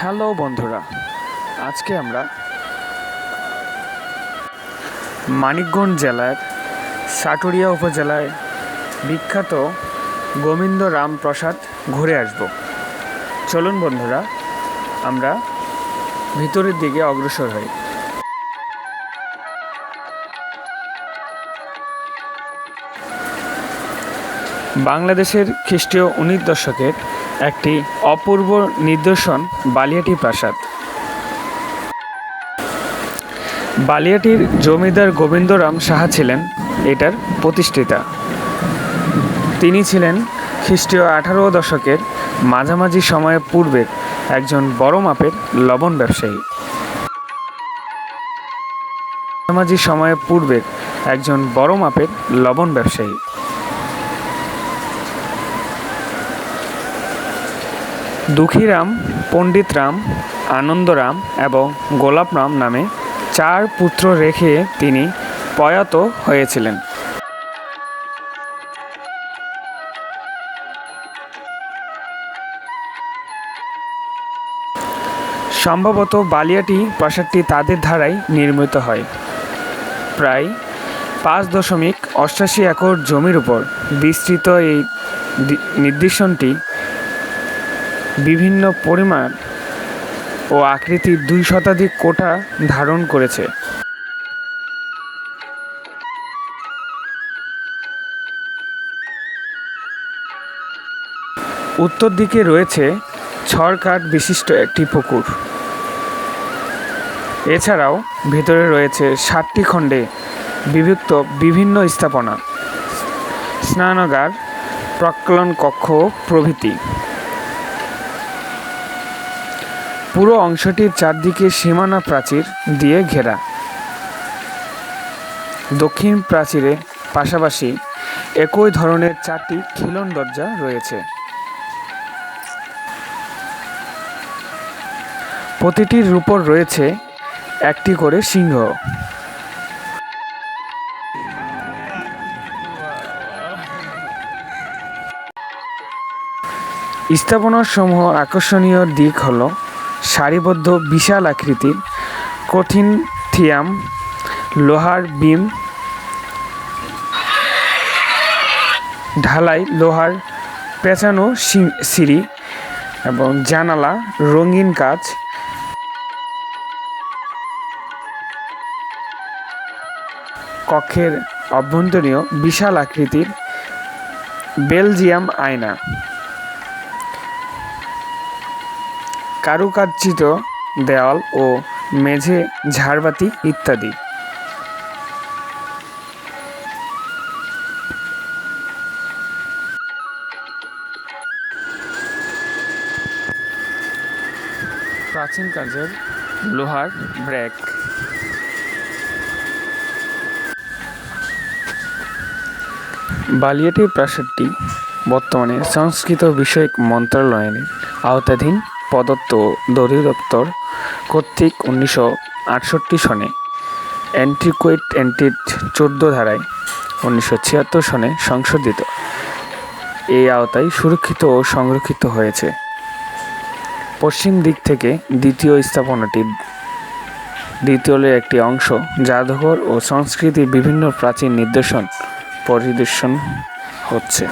Hello বন্ধুরা, আজকে আমরা মানিকগঞ্জ জেলার সাটুরিয়া উপজেলায় বিখ্যাত গোবিন্দ রাম প্রাসাদ ঘুরে আসব। চলুন বন্ধুরা, আমরা ভিতরের দিকে অগ্রসর হই। বাংলাদেশের খ্রিস্টীয় 19 দশকের একটি অপূর্ব নিদর্শন বালিয়াটি প্রাসাদ। বালিয়াটির জমিদার গোবিন্দরাম সাহা ছিলেন এটার প্রতিষ্ঠাতা। তিনি ছিলেন খ্রিস্টীয় 18 দশকের মাঝামাঝি সময়ের পূর্বের একজন বড় মাপের লবণ ব্যবসায়ী। দুঃখীরাম, পণ্ডিতরাম, আনন্দরাম এবং গোলাপরাম নামে 4 পুত্র রেখে তিনি প্রয়াত হয়েছিলেন। সম্ভবত বালিয়াটি প্রাসাদটি তাদের ধারায় নির্মিত হয়। প্রায় 5.88 একর জমির উপর বিস্তৃত এই নিদর্শনটি বিভিন্ন পরিমাণ ও আকৃতির 2 শতাধিক কোঠা ধারণ করেছে। উত্তর দিকে রয়েছে ছড়কাঠ বিশিষ্ট একটি পুকুর। এছাড়াও ভেতরে রয়েছে 7টি খণ্ডে বিভক্ত বিভিন্ন স্থাপনা, স্নানাগার, প্রক্লন কক্ষ প্রভৃতি। পুরো অংশটির চারদিকে সীমানা প্রাচীর দিয়ে ঘেরা। দক্ষিণ প্রাচীরের পাশাপাশি একই ধরনের 4টি খিলন দরজা রয়েছে। প্রতিটির উপর রয়েছে একটি করে সিংহ। স্থাপনার সমূহ আকর্ষণীয় দিক হল সারিবদ্ধ বিশাল আকৃতির কঠিন থিয়াম, লোহার বিম, ঢালাই লোহার পেঁচানো সিঁড়ি এবং জানালা, রঙিন কাচ। কক্ষের অভ্যন্তরীণ বিশাল আকৃতির বেলজিয়াম আয়না, কারুকার্যিত দেওয়াল ও মেঝে ঝাড়বাতি ইত্যাদি। প্রাচীন কাজের লোহার ব্রেক। বালিয়াটি প্রাসাদটি বর্তমানে সংস্কৃত বিষয়ক মন্ত্রণালয়ের আওতাধীন প্রদত্ত অধিদপ্তর কর্তৃক 1968 সনে অ্যান্টিকুয়েট অ্যাক্টের 14 ধারায় 1976 সনে সংশোধিত এই আওতায় সুরক্ষিত ও সংরক্ষিত হয়েছে। পশ্চিম দিক থেকে দ্বিতীয় স্থাপনাটির দ্বিতীয় একটি অংশ জাদুঘর ও সংস্কৃতির বিভিন্ন প্রাচীন নিদর্শন পরিদর্শন হচ্ছে।